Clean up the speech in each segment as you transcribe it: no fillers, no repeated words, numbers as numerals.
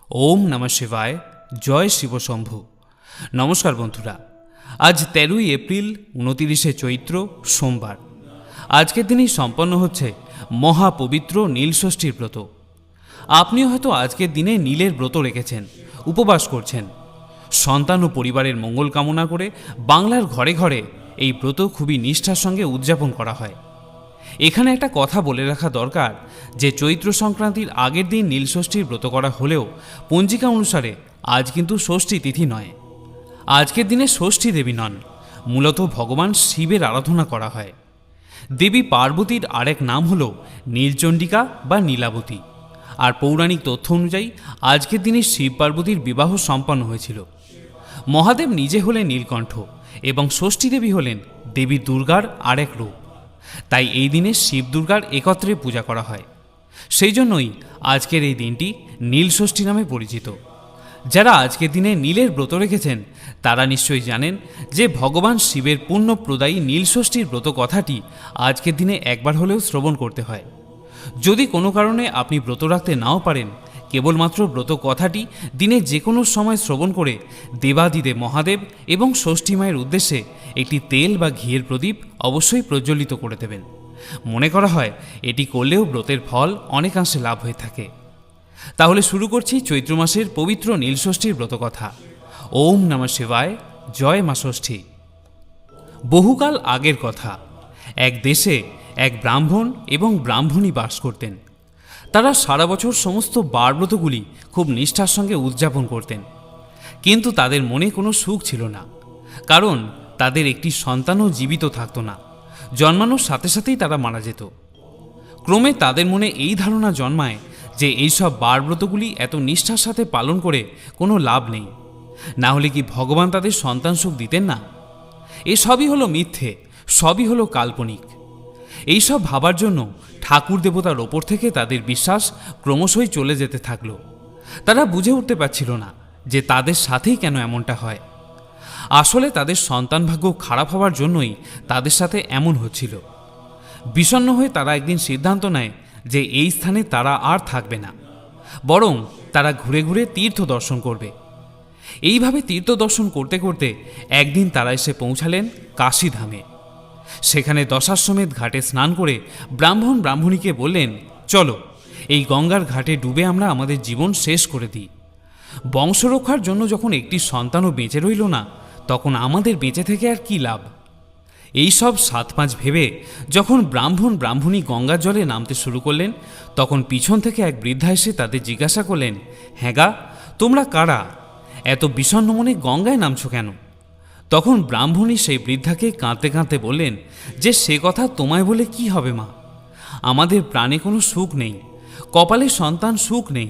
ওম নমঃ শিবায়। জয় শিবশম্ভু। নমস্কার বন্ধুরা, আজ 13ই এপ্রিল 29শে চৈত্র সোমবার। আজকের দিনেই সম্পন্ন হচ্ছে মহাপবিত্র নীলষষ্ঠীর ব্রত। আপনিও হয়তো আজকের দিনে নীলের ব্রত রেখেছেন, উপবাস করছেন। সন্তান ও পরিবারের মঙ্গল কামনা করে বাংলার ঘরে ঘরে এই ব্রত খুবই নিষ্ঠার সঙ্গে উদযাপন করা হয়। এখানে একটা কথা বলে রাখা দরকার যে চৈত্র সংক্রান্তির আগের দিন নীলষষ্ঠীর ব্রত করা হলেও পঞ্জিকা অনুসারে আজ কিন্তু ষষ্ঠী তিথি নয়। আজকের দিনে ষষ্ঠী দেবী নন, মূলত ভগবান শিবের আরাধনা করা হয়। দেবী পার্বতীর আরেক নাম হল নীলচণ্ডিকা বা নীলাবতী। আর পৌরাণিক তথ্য অনুযায়ী আজকের দিনে শিব পার্বতীর বিবাহ সম্পন্ন হয়েছিল। মহাদেব নিজে হলেন নীলকণ্ঠ এবং ষষ্ঠী দেবী হলেন দেবী দুর্গার আরেক রূপ। তাই এই দিনে শিব দুর্গার একত্রে পূজা করা হয়। সেই জন্যই আজকের এই দিনটি নীলষষ্ঠী নামে পরিচিত। যারা আজকের দিনে নীলের ব্রত রেখেছেন তারা নিশ্চয়ই জানেন যে ভগবান শিবের পুণ্যপ্রদায়ী নীলষষ্ঠীর ব্রত কথাটি আজকের দিনে একবার হলেও শ্রবণ করতে হয়। যদি কোনো কারণে আপনি ব্রত রাখতে নাও পারেন, কেবলমাত্র ব্রত কথাটি দিনে যে কোনো সময় শ্রবণ করে দেবাদিদেব মহাদেব এবং ষষ্ঠী মায়ের উদ্দেশ্যে একটি তেল বা ঘিয়ের প্রদীপ অবশ্যই প্রজ্বলিত করে দেবেন। মনে করা হয় এটি করলেও ব্রতের ফল অনেকাংশে লাভ হয়ে থাকে। তাহলে শুরু করছি চৈত্র মাসের পবিত্র নীলষষ্ঠীর ব্রতকথা। ওম নমঃ শিবায়। জয় মা ষষ্ঠী। বহুকাল আগের কথা, এক দেশে এক ব্রাহ্মণ এবং ব্রাহ্মণী বাস করতেন। তারা সারা বছর সমস্ত বারব্রতগুলি খুব নিষ্ঠার সঙ্গে উদযাপন করতেন, কিন্তু তাদের মনে কোনো সুখ ছিল না, কারণ তাদের একটি সন্তানও জীবিত থাকতো না। জন্মানোর সাথে সাথেই তারা মারা যেত। ক্রমে তাদের মনে এই ধারণা জন্মায় যে এইসব বারব্রতগুলি এত নিষ্ঠার সাথে পালন করে কোনো লাভ নেই, না হলে কি ভগবান তাদের সন্তান সুখ দিতেন না? এসবই হলো মিথ্যে, সবই হলো কাল্পনিক। এইসব ভাবার জন্য ঠাকুর দেবতার ওপর থেকে তাদের বিশ্বাস ক্রমশই চলে যেতে থাকলো। তারা বুঝে উঠতে পারছিল না যে তাদের সাথেই কেন এমনটা হয়। আসলে তাদের সন্তান ভাগ্য খারাপ হওয়ার জন্যই তাদের সাথে এমন হচ্ছিল। বিষণ্ণ হয়ে তারা একদিন সিদ্ধান্ত নেয় যে এই স্থানে তারা আর থাকবে না, বরং তারা ঘুরে ঘুরে তীর্থ দর্শন করবে। এইভাবে তীর্থ দর্শন করতে করতে একদিন তারা এসে পৌঁছালেন কাশীধামে। সেখানে দশাশ্বমেধ ঘাটে স্নান করে ব্রাহ্মণ ব্রাহ্মণীকে বললেন, চলো এই গঙ্গার ঘাটে ডুবে আমরা আমাদের জীবন শেষ করে দিই। বংশরক্ষার জন্য যখন একটি সন্তানও বেঁচে রইল না, তখন আমাদের বেঁচে থেকে আর কি লাভ? এই সব সাত পাঁচ ভেবে যখন ব্রাহ্মণ ব্রাহ্মণী গঙ্গার জলে নামতে শুরু করলেন, তখন পিছন থেকে এক বৃদ্ধা এসে তাদের জিজ্ঞাসা করলেন, হ্যাঁ গা, তোমরা কারা? এত বিষণ্ণ মনে গঙ্গায় নামছো কেন? তখন ব্রাহ্মণী সেই বৃদ্ধাকে কাঁদতে কাঁদতে বললেন যে সে কথা তোমায় বলে কি হবে মা, আমাদের প্রাণে কোনো সুখ নেই, কপালে সন্তান সুখ নেই।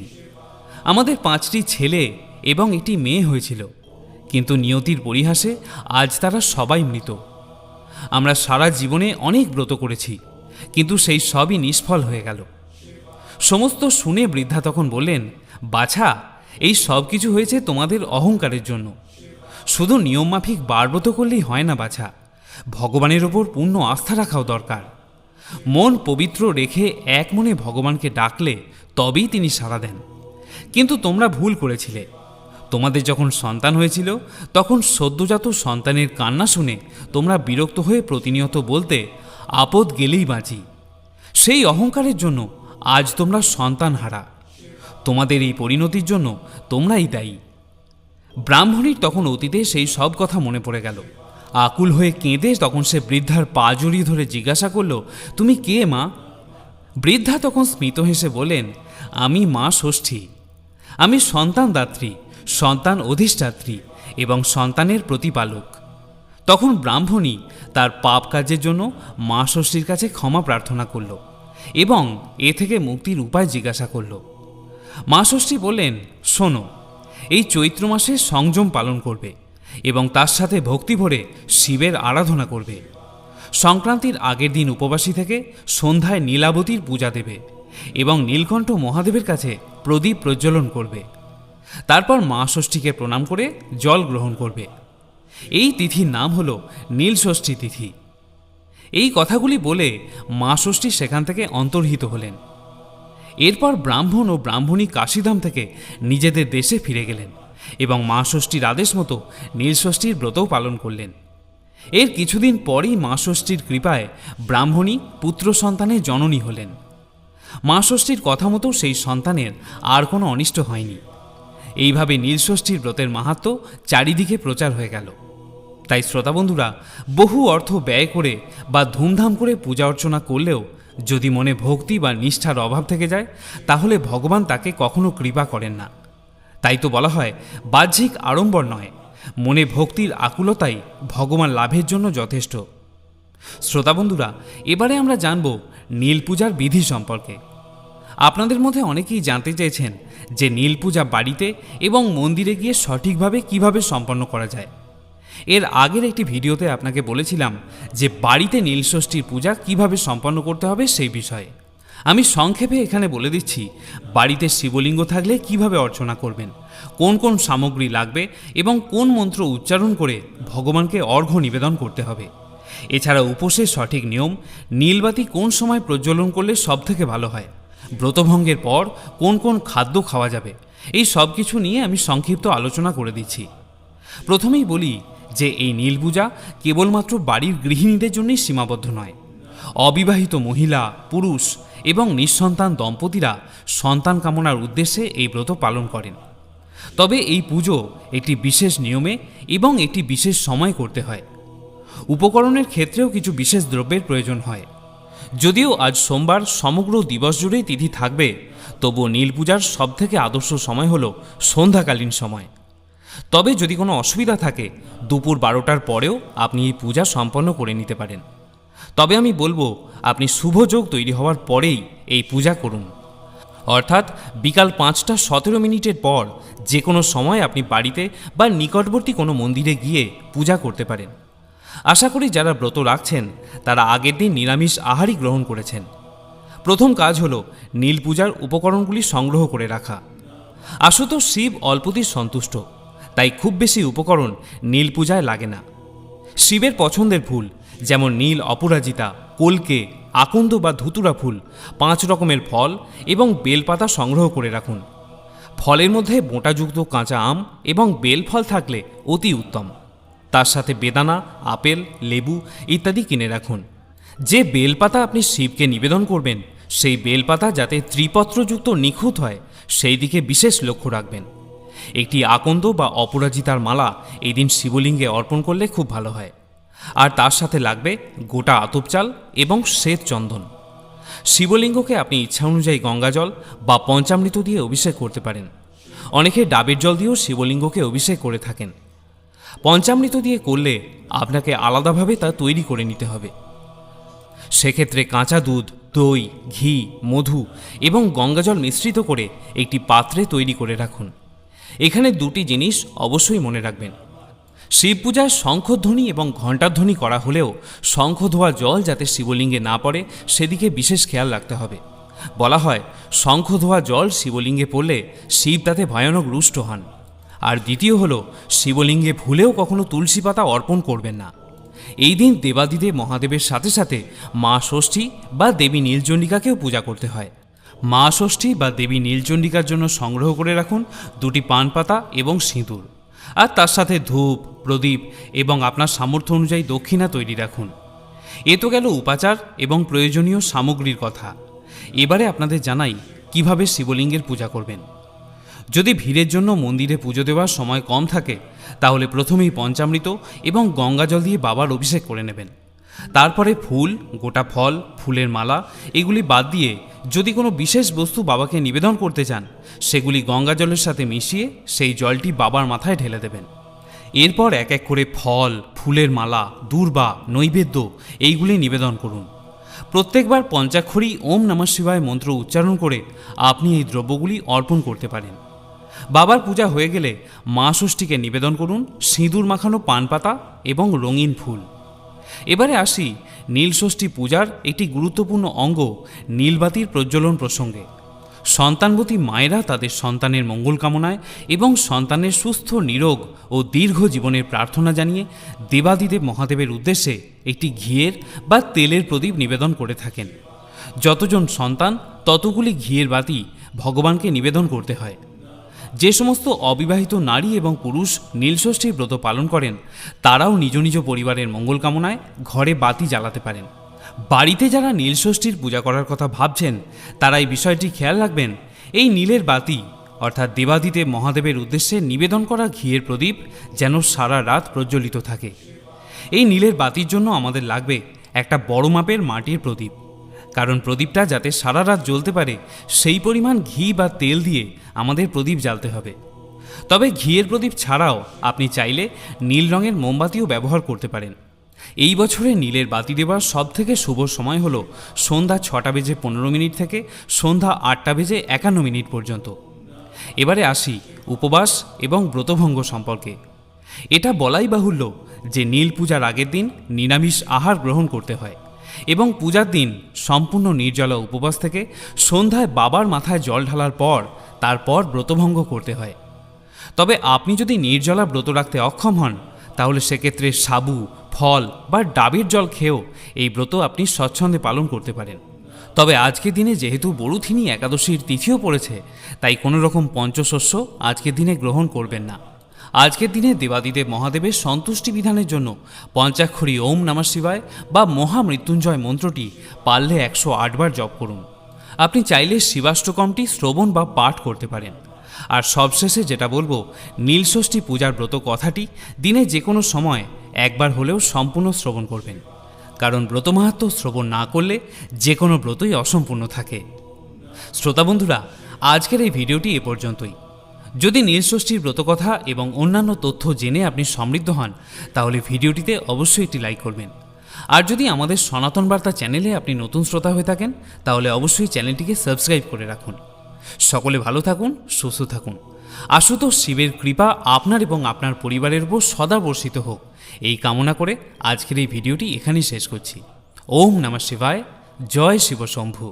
আমাদের 5টি ছেলে এবং একটি মেয়ে হয়েছিল, কিন্তু নিয়তির পরিহাসে আজ তারা সবাই মৃত। আমরা সারা জীবনে অনেক ব্রত করেছি, কিন্তু সেই সবই নিষ্ফল হয়ে গেল। সমস্ত শুনে বৃদ্ধা তখন বললেন, বাছা, এই সব কিছু হয়েছে তোমাদের অহংকারের জন্য। শুধু নিয়মমাফিক বারব্রত করলেই হয় না বাছা, ভগবানের ওপর পূর্ণ আস্থা রাখাও দরকার। মন পবিত্র রেখে এক মনে ভগবানকে ডাকলে তবেই তিনি সাড়া দেন। কিন্তু তোমরা ভুল করেছিলে। তোমাদের যখন সন্তান হয়েছিল তখন সদ্যজাত সন্তানের কান্না শুনে তোমরা বিরক্ত হয়ে প্রতিনিয়ত বলতে, আপদ গেলেই বাঁচি। সেই অহংকারের জন্য আজ তোমরা সন্তান হারা। তোমাদের এই পরিণতির জন্য তোমরাই দায়ী। ব্রাহ্মণীর তখন অতীতে সেই সব কথা মনে পড়ে গেল। আকুল হয়ে কেঁদে তখন সে বৃদ্ধার পা জড়িয়ে ধরে জিজ্ঞাসা করল, তুমি কে মা? বৃদ্ধা তখন স্মিত হেসে বলেন, আমি মা ষষ্ঠী। আমি সন্তানদাত্রী, সন্তান অধিষ্ঠাত্রী এবং সন্তানের প্রতিপালক। তখন ব্রাহ্মণী তার পাপ কাজের জন্য মা ষষ্ঠীর কাছে ক্ষমা প্রার্থনা করল এবং এ থেকে মুক্তির উপায় জিজ্ঞাসা করল। মা ষষ্ঠী বললেন, শোনো, এই চৈত্র মাসে সংযম পালন করবে এবং তার সাথে ভক্তি ভরে শিবের আরাধনা করবে। সংক্রান্তির আগের দিন উপবাসী থেকে সন্ধ্যায় নীলাবতীর পূজা দেবে এবং নীলকণ্ঠ মহাদেবের কাছে প্রদীপ প্রজ্বলন করবে। তারপর মা ষষ্ঠীকে প্রণাম করে জল গ্রহণ করবে। এই তিথির নাম হল নীলষষ্ঠী তিথি। এই কথাগুলি বলে মা ষষ্ঠী সেখান থেকে অন্তর্হিত হলেন। এরপর ব্রাহ্মণ ও ব্রাহ্মণী কাশীধাম থেকে নিজেদের দেশে ফিরে গেলেন এবং মা ষষ্ঠীর আদেশ মতো নীলষষ্ঠীর ব্রতও পালন করলেন। এর কিছুদিন পরেই মা ষষ্ঠীর কৃপায় ব্রাহ্মণী পুত্র সন্তানের জননী হলেন। মা ষষ্ঠীর কথা মতো সেই সন্তানের আর কোনো অনিষ্ট হয়নি। এইভাবে নীলষষ্ঠীর ব্রতের মাহাত্ম্য চারিদিকে প্রচার হয়ে গেল। তাই শ্রোতাবন্ধুরা, বহু অর্থ ব্যয় করে বা ধুমধাম করে পূজা অর্চনা করলেও যদি মনে ভক্তি বা নিষ্ঠার অভাব থেকে যায়, তাহলে ভগবান তাকে কখনো কৃপা করেন না। তাই তো বলা হয়, বাহ্যিক আড়ম্বর নয়, মনে ভক্তির আকুলতাই ভগবান লাভের জন্য যথেষ্ট। শ্রোতাবন্ধুরা, এবারে আমরা জানব নীল পূজার বিধি সম্পর্কে। আপনাদের মধ্যে অনেকেই জানতে চেয়েছেন যে নীল পূজা বাড়িতে এবং মন্দিরে গিয়ে সঠিকভাবে কিভাবে সম্পন্ন করা যায়। এর আগের একটি ভিডিওতে আপনাকে বলেছিলাম যে বাড়িতে নীলষষ্ঠীর পূজা কিভাবে সম্পন্ন করতে হবে সেই বিষয়ে। আমি সংক্ষেপে এখানে বলে দিচ্ছি বাড়িতে শিবলিঙ্গ থাকলে কিভাবে অর্চনা করবেন, কোন কোন সামগ্রী লাগবে এবং কোন মন্ত্র উচ্চারণ করে ভগবানকে অর্ঘ্য নিবেদন করতে হবে। এছাড়া উপোসের সঠিক নিয়ম, নীলবাতি কোন সময় প্রজ্বলন করলে সবথেকে ভালো হয়, ব্রতভঙ্গের পর কোন কোন খাদ্য খাওয়া যাবে, এই সব কিছু নিয়ে আমি সংক্ষিপ্ত আলোচনা করে দিচ্ছি। প্রথমেই বলি যে এই নীল পূজা কেবলমাত্র বাড়ির গৃহিণীদের জন্যই সীমাবদ্ধ নয়। অবিবাহিত মহিলা, পুরুষ এবং নিঃসন্তান দম্পতিরা সন্তান কামনার উদ্দেশ্যে এই ব্রত পালন করেন। তবে এই পুজো একটি বিশেষ নিয়মে এবং একটি বিশেষ সময় করতে হয়। উপকরণের ক্ষেত্রেও কিছু বিশেষ দ্রব্যের প্রয়োজন হয়। যদিও আজ সোমবার সমগ্র দিবস জুড়েই তিথি থাকবে, তবুও নীল পূজার সবথেকে আদর্শ সময় হল সন্ধ্যাকালীন সময়। তবে যদি কোনো অসুবিধা থাকে, দুপুর 12টার পরেও আপনি এই পূজা সম্পন্ন করে নিতে পারেন। তবে আমি বলবো আপনি শুভযোগ তৈরি হওয়ার পরেই এই পূজা করুন, অর্থাৎ বিকাল 5:17 পর যে কোনো সময় আপনি বাড়িতে বা নিকটবর্তী কোনো মন্দিরে গিয়ে পূজা করতে পারেন। আশা করি যারা ব্রত রাখছেন তারা আগের দিন নিরামিষ আহারই গ্রহণ করেছেন। প্রথম কাজ হলো নীল পূজার উপকরণগুলি সংগ্রহ করে রাখা। আশুতোষ শিব অল্পতেই সন্তুষ্ট, তাই খুব বেশি উপকরণ নীল পূজায় লাগে না। শিবের পছন্দের ফুল যেমন নীল অপরাজিতা, কলকে, আকন্দ বা ধুতুরা ফুল, 5 রকমের ফল এবং বেলপাতা সংগ্রহ করে রাখুন। ফলের মধ্যে বোঁটাযুক্ত কাঁচা আম এবং বেলফল থাকলে অতি উত্তম। তার সাথে বেদানা, আপেল, লেবু ইত্যাদি কিনে রাখুন। যে বেলপাতা আপনি শিবকে নিবেদন করবেন সেই বেলপাতা যাতে ত্রিপত্রযুক্ত নিখুঁত হয় সেই দিকে বিশেষ লক্ষ্য রাখবেন। একটি আকন্দ বা অপরাজিতার মালা এই দিন শিবলিঙ্গে অর্পণ করলে খুব ভালো হয়। আর তার সাথে লাগবে গোটা আতপ চাল এবং শ্বেত চন্দন। শিবলিঙ্গকে আপনি ইচ্ছা অনুযায়ী গঙ্গাজল বা পঞ্চামৃত দিয়ে অভিষেক করতে পারেন। অনেকে ডাবের জল দিয়েও শিবলিঙ্গকে অভিষেক করে থাকেন। পঞ্চামৃত দিয়ে করলে আপনাকে আলাদাভাবে তা তৈরি করে নিতে হবে। সেক্ষেত্রে কাঁচা দুধ, দই, ঘি, মধু এবং গঙ্গাজল মিশ্রিত করে একটি পাত্রে তৈরি করে রাখুন। এখানে দুটি জিনিস অবশ্যই মনে রাখবেন। শিব পূজায় শঙ্খধ্বনি এবং ঘণ্টাধ্বনি করা হলেও শঙ্খ ধোয়া জল যাতে শিবলিঙ্গে না পড়ে সেদিকে বিশেষ খেয়াল রাখতে হবে। বলা হয় শঙ্খ ধোয়া জল শিবলিঙ্গে পড়লে শিব তাতে ভয়ানক রুষ্ট হন। আর দ্বিতীয় হলো শিবলিঙ্গে ভুলেও কখনো তুলসী পাতা অর্পণ করবেন না। এই দিন দেবাদিদেব মহাদেবের সাথে সাথে মা ষষ্ঠী বা দেবী নীলচণ্ডিকাকেও পূজা করতে হয়। মা ষষ্ঠী বা দেবী নীলচণ্ডিকার জন্য সংগ্রহ করে রাখুন 2টি পান পাতা এবং সিঁদুর, আর তার সাথে ধূপ, প্রদীপ এবং আপনার সামর্থ্য অনুযায়ী দক্ষিণা তৈরি রাখুন। এ তো গেল উপাচার এবং প্রয়োজনীয় সামগ্রীর কথা। এবারে আপনাদের জানাই কিভাবে শিবলিঙ্গের পূজা করবেন। যদি ভিড়ের জন্য মন্দিরে পুজো দেওয়ার সময় কম থাকে তাহলে প্রথমেই পঞ্চামৃত এবং গঙ্গাজল দিয়ে বাবার অভিষেক করে নেবেন। তারপরে ফুল, গোটা ফল, ফুলের মালা এগুলি বাদ দিয়ে যদি কোনো বিশেষ বস্তু বাবাকে নিবেদন করতে চান সেগুলি গঙ্গাজলের সাথে মিশিয়ে সেই জলটি বাবার মাথায় ঢেলে দেবেন। এরপর এক এক করে ফল, ফুলের মালা, দূর্বা, নৈবেদ্য এইগুলি নিবেদন করুন। প্রত্যেকবার পঞ্চাক্ষরী ওম নমঃ শিবায় মন্ত্র উচ্চারণ করে আপনি এই দ্রব্যগুলি অর্পণ করতে পারেন। বাবার পূজা হয়ে গেলে মা ষষ্ঠীকে নিবেদন করুন সিঁদুর মাখানো পান পাতা এবং রঙিন ফুল। এবারে আসি নীলষষ্ঠী পূজার একটি গুরুত্বপূর্ণ অঙ্গ নীলবাতির প্রজ্বলন প্রসঙ্গে। সন্তানবতী মায়েরা তাদের সন্তানের মঙ্গল কামনায় এবং সন্তানের সুস্থ, নিরোগ ও দীর্ঘ জীবনের প্রার্থনা জানিয়ে দেবাদিদেব মহাদেবের উদ্দেশ্যে একটি ঘিয়ের বা তেলের প্রদীপ নিবেদন করে থাকেন। যতজন সন্তান ততগুলি ঘিয়ের বাতি ভগবানকে নিবেদন করতে হয়। যে সমস্ত অবিবাহিত নারী এবং পুরুষ নীলষষ্ঠীর ব্রত পালন করেন তারাও নিজ নিজ পরিবারের মঙ্গল কামনায় ঘরে বাতি জ্বালাতে পারেন। বাড়িতে যারা নীলষষ্ঠীর পূজা করার কথা ভাবছেন তারা এই বিষয়টি খেয়াল রাখবেন, এই নীলের বাতি অর্থাৎ দেবাদিদেব মহাদেবের উদ্দেশ্যে নিবেদন করা ঘিয়ের প্রদীপ যেন সারা রাত প্রজ্বলিত থাকে। এই নীলের বাতির জন্য আমাদের লাগবে একটা বড় মাপের মাটির প্রদীপ, কারণ প্রদীপটা যাতে সারা রাত জ্বলতে পারে সেই পরিমাণ ঘি বা তেল দিয়ে আমাদের প্রদীপ জ্বালতে হবে। তবে ঘিয়ের প্রদীপ ছাড়াও আপনি চাইলে নীল রঙের মোমবাতিও ব্যবহার করতে পারেন। এই বছরে নীলের বাতি দেওয়ার সবথেকে শুভ সময় হলো সন্ধ্যা 6:15 থেকে সন্ধ্যা 8:51 পর্যন্ত। এবারে আসি উপবাস এবং ব্রতভঙ্গ সম্পর্কে। এটা বলাই বাহুল্য যে নীল পূজার আগের দিন নিরামিষ আহার গ্রহণ করতে হয় এবং পূজার দিন সম্পূর্ণ নির্জলা উপবাস থেকে সন্ধ্যায় বাবার মাথায় জল ঢালার পর তারপর ব্রতভঙ্গ করতে হয়। তবে আপনি যদি নির্জলা ব্রত রাখতে অক্ষম হন তাহলে সেক্ষেত্রে সাবু, ফল বা ডাবের জল খেয়েও এই ব্রত আপনি স্বচ্ছন্দে পালন করতে পারেন। তবে আজকের দিনে যেহেতু বরুথিনী একাদশীর তিথিও পড়েছে, তাই কোনো রকম পঞ্চশস্য আজকের দিনে গ্রহণ করবেন না। আজকের দিনে দেবাদিদেব মহাদেবের সন্তুষ্টি বিধানের জন্য পঞ্চাক্ষরী ওম নমঃ শিবায় বা মহামৃত্যুঞ্জয় মন্ত্রটি পারলে 108 বার জপ করুন। আপনি চাইলে শিবাষ্টকমটি শ্রবণ বা পাঠ করতে পারেন। আর সবশেষে যেটা বলবো, নীলষষ্ঠী পূজার ব্রত কথাটি দিনে যে কোনো সময় একবার হলেও সম্পূর্ণ শ্রবণ করবেন, কারণ ব্রত মাহাত্ম্য শ্রবণ না করলে যে কোনো ব্রতই অসম্পূর্ণ থাকে। শ্রোতা বন্ধুরা, আজকের এই ভিডিওটি এ পর্যন্তই। যদি নীলষষ্ঠীর ব্রতকথা এবং অন্যান্য তথ্য জেনে আপনি সমৃদ্ধ হন তাহলে ভিডিওটিতে অবশ্যই একটি লাইক করবেন। আর যদি আমাদের সনাতন বার্তা চ্যানেলে আপনি নতুন শ্রোতা হয়ে থাকেন তাহলে অবশ্যই চ্যানেলটিকে সাবস্ক্রাইব করে রাখুন। সকলে ভালো থাকুন, সুস্থ থাকুন। আশুতোষ শিবের কৃপা আপনার এবং আপনার পরিবারের উপর সদা বর্ষিত হোক এই কামনা করে আজকের এই ভিডিওটি এখানেই শেষ করছি। ওম নমঃ শিবায়। জয় শিব শম্ভু।